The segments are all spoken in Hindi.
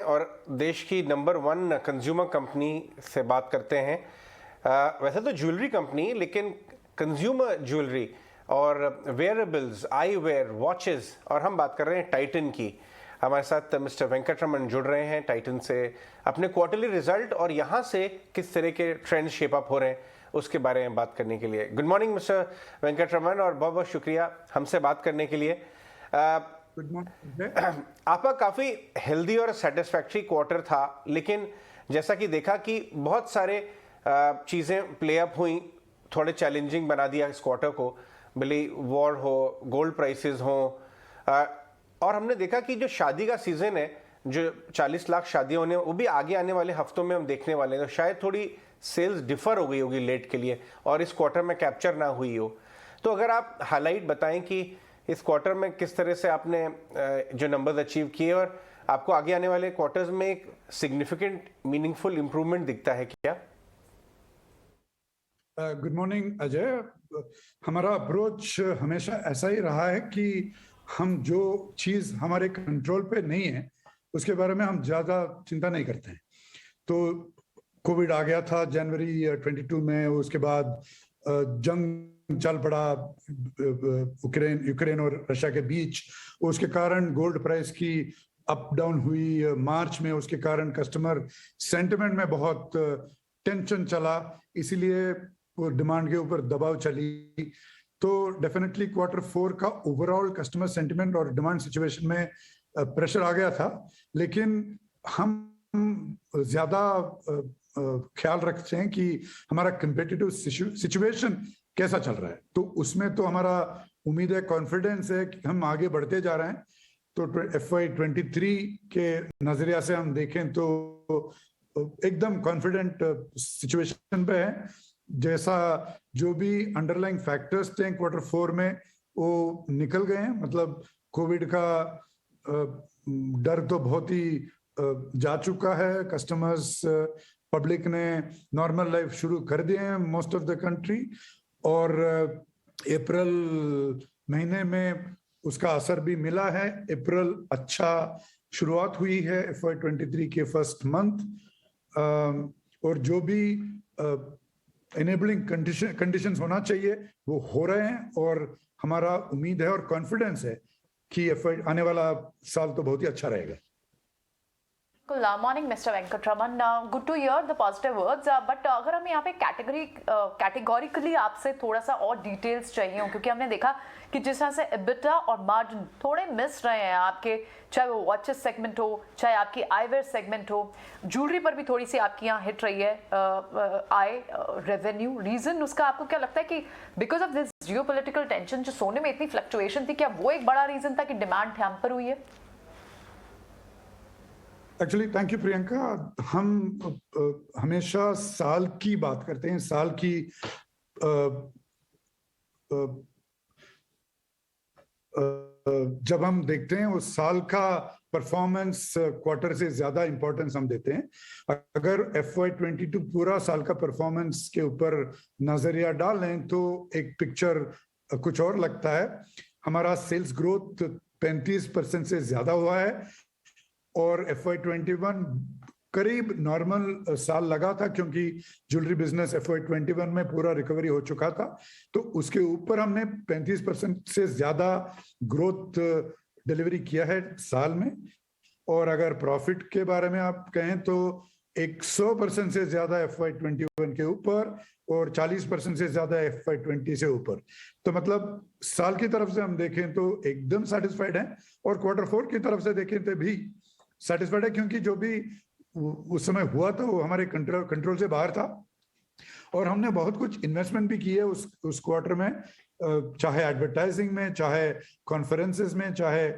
और देश की नंबर 1 कंज्यूमर कंपनी से बात करते हैं। वैसे तो ज्वेलरी कंपनी, लेकिन कंज्यूमर ज्वेलरी और वेयरेबल्स, आई वेयर, वॉचेस, और हम बात कर रहे हैं टाइटन की। हमारे साथ मिस्टर वेंकटरमन जुड़ रहे हैं टाइटन से, अपने क्वार्टरली रिजल्ट और यहाँ से किस तरह के ट्रेंड शेप अप हो रहे हैं उसके बारे में बात करने के लिए। गुड मॉर्निंग मिस्टर वेंकटरमन, और बहुत बहुत शुक्रिया हमसे बात करने के लिए। Good morning. आपका काफ़ी हेल्दी और सेटिस्फैक्ट्री क्वार्टर था, लेकिन जैसा कि देखा कि बहुत सारे चीज़ें प्ले अप हुई, थोड़े चैलेंजिंग बना दिया इस क्वार्टर को। भले वॉर हो, गोल्ड प्राइसेस हो, और हमने देखा कि जो शादी का सीज़न है, जो 40 लाख शादियाँ होने, वो भी आगे आने वाले हफ्तों में हम देखने वाले हैं। तो शायद थोड़ी सेल्स डिफर हो गई होगी लेट के लिए, और इस क्वार्टर में कैप्चर ना हुई हो। तो अगर आप हाईलाइट बताएं कि इस क्वार्टर में किस तरह से आपने जो नंबर्स अचीव किए, और आपको आगे आने वाले क्वार्टर्स में एक सिग्निफिकेंट मीनिंगफुल इंप्रूवमेंट दिखता है क्या? Good morning Ajay. हमारा अप्रोच हमेशा ऐसा ही रहा है कि हम जो चीज हमारे कंट्रोल पे नहीं है उसके बारे में हम ज्यादा चिंता नहीं करते हैं। तो कोविड आ गया था जनवरी 22 में, उसके बाद जंग चल पड़ा यूक्रेन और रशिया के बीच, उसके कारण गोल्ड प्राइस की अप डाउन हुई मार्च में, उसके कारण कस्टमर सेंटिमेंट में बहुत टेंशन चला, इसीलिए वो डिमांड के ऊपर दबाव चली। तो डेफिनेटली क्वार्टर 4 का ओवरऑल कस्टमर सेंटिमेंट और डिमांड सिचुएशन में प्रेशर आ गया था, लेकिन हम ज्यादा ख्याल रखते हैं कि हमारा कंपेटिटिव सिचुएशन कैसा चल रहा है। तो उसमें तो हमारा उम्मीद है, कॉन्फिडेंस है कि हम आगे बढ़ते जा रहे हैं। तो FY23 के नजरिया से हम देखें तो एकदम कॉन्फिडेंट सिचुएशन पे है। जैसा जो भी अंडरलाइंग फैक्टर्स थे क्वार्टर 4 में वो निकल गए हैं। मतलब कोविड का डर तो बहुत ही जा चुका है, कस्टमर्स पब्लिक ने नॉर्मल लाइफ शुरू कर दिए हैं मोस्ट ऑफ द कंट्री, और अप्रैल महीने में उसका असर भी मिला है। अप्रैल अच्छा शुरुआत हुई है FY23 के फर्स्ट मंथ, और जो भी इनेबलिंग कंडीशंस होना चाहिए वो हो रहे हैं, और हमारा उम्मीद है और कॉन्फिडेंस है कि आने वाला साल तो बहुत ही अच्छा रहेगा। Good morning, Mr. Venkatraman. Good to hear the positive words. But अगर हमें यहाँ पे कैटेगोरिकली आपसे थोड़ा सा और डिटेल्स चाहिए हो, क्योंकि हमने देखा कि जिस तरह से EBITDA और मार्जिन थोड़े मिस रहे हैं आपके, चाहे वो वॉचेस सेगमेंट हो, चाहे आपकी आईवेयर सेगमेंट हो, ज्वेलरी पर भी थोड़ी सी आपकी यहाँ हिट रही है आय रेवेन्यू। रीजन उसका आपको क्या लगता है कि because of this geopolitical tension जो सोने में इतनी फ्लक्चुएशन थी, क्या वो एक बड़ा रीजन था कि डिमांड हैम्पर हुई है? Actually thank you Priyanka. हम हमेशा साल की बात करते हैं, साल की जब हम देखते हैं उस साल का परफॉर्मेंस क्वार्टर से ज्यादा इंपॉर्टेंस हम देते हैं। अगर FY22 पूरा साल का परफॉर्मेंस के ऊपर नजरिया डालें तो एक पिक्चर कुछ और लगता है। हमारा सेल्स ग्रोथ 35% से ज्यादा हुआ है, और FY21 करीब नॉर्मल साल लगा था, क्योंकि ज्वेलरी बिजनेस FY21 में पूरा रिकवरी हो चुका था। तो उसके ऊपर हमने 35% से ज्यादा ग्रोथ डिलीवरी किया है साल में। और अगर प्रॉफिट के बारे में आप कहें तो 100% से ज्यादा FY21 के ऊपर, और 40% से ज्यादा FY20 से ऊपर। तो मतलब साल की तरफ से हम देखें तो एकदम सेटिस्फाइड हैं, और क्वार्टर 4 की तरफ से देखें तो भी सेटिस्फाइड है, क्योंकि जो भी उस समय हुआ था वो हमारे कंट्रोल से बाहर था। और हमने बहुत कुछ इन्वेस्टमेंट भी की है उस क्वार्टर में, चाहे एडवर्टाइजिंग में, चाहे कॉन्फ्रेंसेस में, चाहे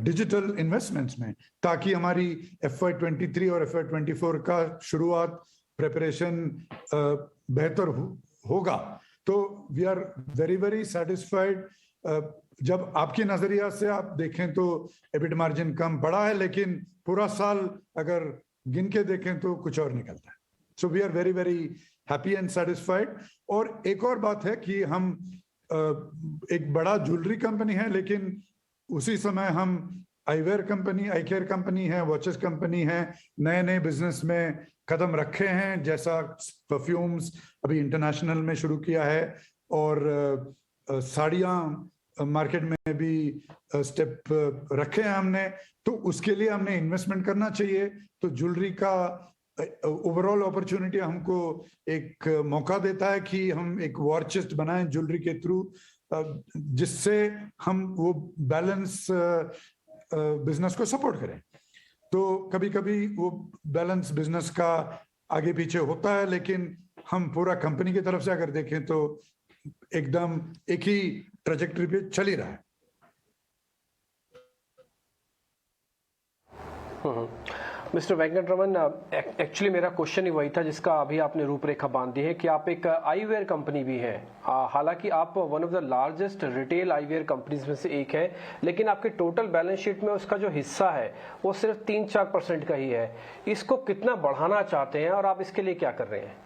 डिजिटल इन्वेस्टमेंट्स में, ताकि हमारी FY23 और FY24 का शुरुआत प्रिपरेशन बेहतर होगा। तो we are very very satisfied. जब आपकी नजरिया से आप देखें तो एबिट मार्जिन कम बढ़ा है, लेकिन पूरा साल अगर गिन के देखें तो कुछ और निकलता है। So we are very very happy and satisfied. और एक और बात है कि हम एक बड़ा ज्वेलरी कंपनी है, लेकिन उसी समय हम आईवेयर कंपनी, आई केयर कंपनी है, वॉचेस कंपनी है, नए नए बिजनेस में कदम रखे हैं, जैसा परफ्यूम्स अभी इंटरनेशनल में शुरू किया है, और साड़ियाँ मार्केट में भी स्टेप रखे हैं हमने, तो उसके लिए हमने इन्वेस्टमेंट करना चाहिए। तो ज्वेलरी का ओवरऑल अपॉर्चुनिटी हमको एक मौका देता है कि हम एक वॉर चेस्ट बनाएं ज्वेलरी के थ्रू, जिससे हम वो बैलेंस बिजनेस को सपोर्ट करें। तो कभी कभी वो बैलेंस बिजनेस का आगे पीछे होता है, लेकिन हम पूरा कंपनी की तरफ से अगर देखें तो एकदम एक ही ट्रेजेक्टरी पे चल ही रहा है। मिस्टर वेंकटरमन, एक्चुअली मेरा क्वेश्चन ही वही था जिसका अभी आपने रूपरेखा बांध दी है कि आप एक आईवेयर कंपनी भी है। हालांकि आप one of the largest retail eyewear companies में से एक है, लेकिन आपके टोटल बैलेंस शीट में उसका जो हिस्सा है वो सिर्फ 3-4% का ही है। इसको कितना बढ़ाना चाहते हैं और आप इसके लिए क्या कर रहे हैं?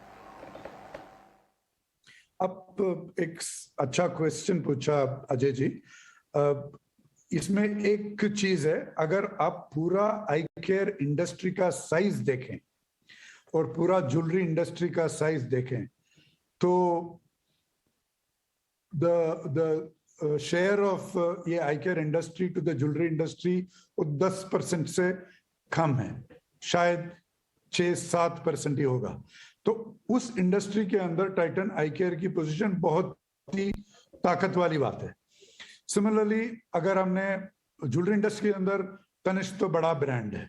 अब एक अच्छा क्वेश्चन पूछा अजय जी। इसमें एक चीज है, अगर आप पूरा आई केयर इंडस्ट्री का साइज देखें और पूरा ज्वेलरी इंडस्ट्री का साइज देखें, तो द शेयर ऑफ ये eye care industry to the jewellery industry वो 10% से कम है, शायद 6-7% ही होगा। तो उस इंडस्ट्री के अंदर टाइटन आई केयर की पोजीशन बहुत ही ताकत वाली बात है। सिमिलरली अगर हमने ज्वेलरी इंडस्ट्री के अंदर, तनिष्क तो बड़ा ब्रांड है,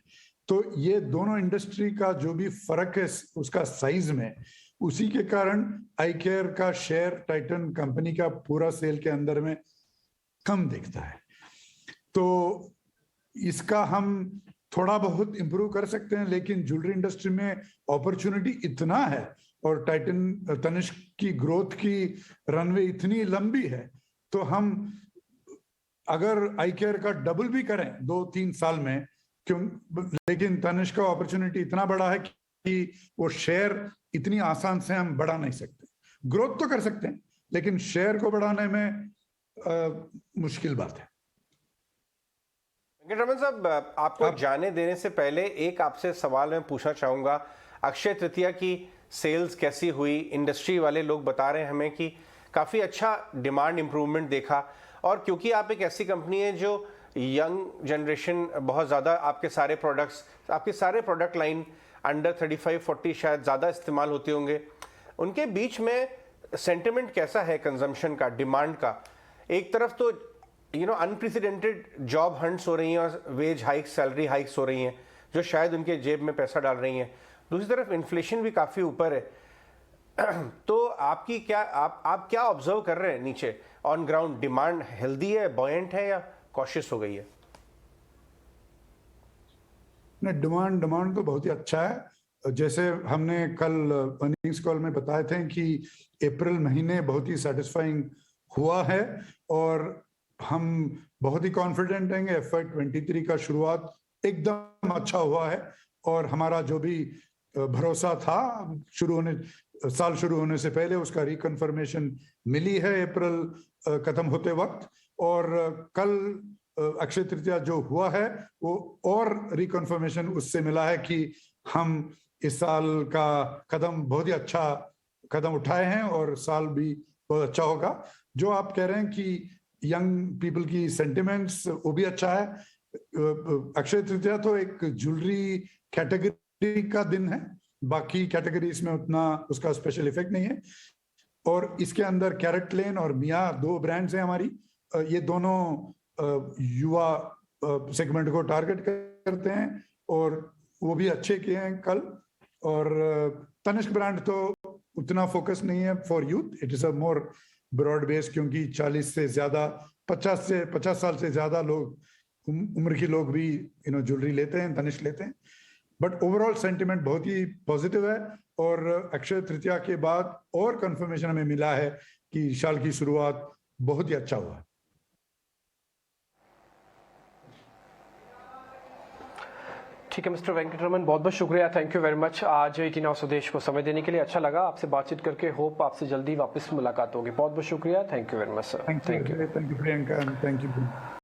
तो ये दोनों इंडस्ट्री का जो भी फर्क है उसका साइज में, उसी के कारण आई केयर का शेयर टाइटन कंपनी का पूरा सेल के अंदर में कम दिखता है। तो इसका हम थोड़ा बहुत इंप्रूव कर सकते हैं, लेकिन ज्वेलरी इंडस्ट्री में अपॉर्चुनिटी इतना है और टाइटन तनिष्क की ग्रोथ की रनवे इतनी लंबी है, तो हम अगर आई केयर का डबल भी करें 2-3 साल में, क्यों, लेकिन तनिष्क का अपॉर्चुनिटी इतना बड़ा है कि वो शेयर इतनी आसान से हम बढ़ा नहीं सकते। ग्रोथ तो कर सकते हैं, लेकिन शेयर को बढ़ाने में मुश्किल बात है। वेंकटरमन साहब, आपको जाने देने से पहले एक आपसे सवाल मैं पूछना चाहूंगा। अक्षय तृतीया की सेल्स कैसी हुई? इंडस्ट्री वाले लोग बता रहे हैं हमें कि काफ़ी अच्छा डिमांड इंप्रूवमेंट देखा, और क्योंकि आप एक ऐसी कंपनी है जो यंग जनरेशन बहुत ज़्यादा, आपके सारे प्रोडक्ट लाइन अंडर 35-40 शायद ज़्यादा इस्तेमाल होते होंगे, उनके बीच में सेंटिमेंट कैसा है कंजम्पशन का, डिमांड का? एक तरफ तो अनप्रेसिडेंटेड जॉब हंट्स हो रही हैं और वेज हाइक्स, सैलरी हाइक्स हो रही हैं जो शायद उनके जेब में पैसा डाल रही हैं, दूसरी तरफ इन्फ्लेशन भी काफ़ी ऊपर है। तो आपकी क्या आप क्या ऑब्जर्व कर रहे हैं नीचे ऑन ग्राउंड? डिमांड हेल्दी है, बॉयंट है, या कॉशियस हो गई है? नहीं, डिमांड तो बहुत ही अच्छा है। जैसे हमने कल अर्निंग्स कॉल में बताए थे कि अप्रैल महीने बहुत ही सेटिस्फाइंग हुआ है, और हम बहुत ही कॉन्फिडेंट हैं FY 23 का शुरुआत एकदम अच्छा हुआ है, और हमारा जो भी भरोसा था साल शुरू होने से पहले, उसका रिकन्फर्मेशन मिली है अप्रैल खत्म होते वक्त। और कल अक्षय तृतीया जो हुआ है वो और रिकन्फर्मेशन उससे मिला है कि हम इस साल का कदम बहुत ही अच्छा कदम उठाए हैं, और साल भी बहुत अच्छा होगा। जो आप कह रहे हैं कि यंग पीपल की सेंटिमेंट्स, वो भी अच्छा है। अक्षय तृतीया तो एक ज्वेलरी कैटेगरी का दिन है, बाकी कैटेगरीज में उतना उसका स्पेशल इफेक्ट नहीं है। और इसके अंदर कैरेटलेन और मिया 2 ब्रांड्स हैं हमारी, ये दोनों युवा सेगमेंट को टारगेट करते हैं, और वो भी अच्छे किए हैं कल। और तनिष्क ब्रांड तो उतना फोकस नहीं है for youth, it is a more broad base, क्योंकि 40 से ज्यादा 50 साल से ज्यादा लोग, उम्र के लोग भी ज्वेलरी लेते हैं, तनिष्क लेते हैं। बट ओवरऑल सेंटिमेंट बहुत ही पॉजिटिव है, और अक्षय तृतीया के बाद और कंफर्मेशन हमें मिला है कि साल की शुरुआत बहुत ही अच्छा हुआ। ठीक है मिस्टर वेंकटरमन, बहुत बहुत शुक्रिया, थैंक यू वेरी मच आज 18 आवर्स स्वदेश को समय देने के लिए। अच्छा लगा आपसे बातचीत करके, होप आपसे जल्दी वापस मुलाकात होगी। बहुत बहुत शुक्रिया, thank you very much sir. Thank you Priyanka, thank you.